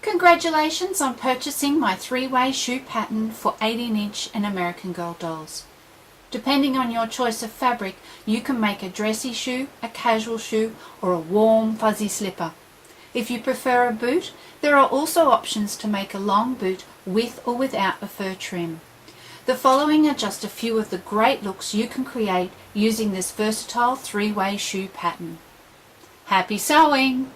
Congratulations on purchasing my 3-way shoe pattern for 18-inch and American Girl dolls. Depending on your choice of fabric, you can make a dressy shoe, a casual shoe, or a warm fuzzy slipper. If you prefer a boot, there are also options to make a long boot with or without a fur trim. The following are just a few of the great looks you can create using this versatile 3-way shoe pattern. Happy sewing!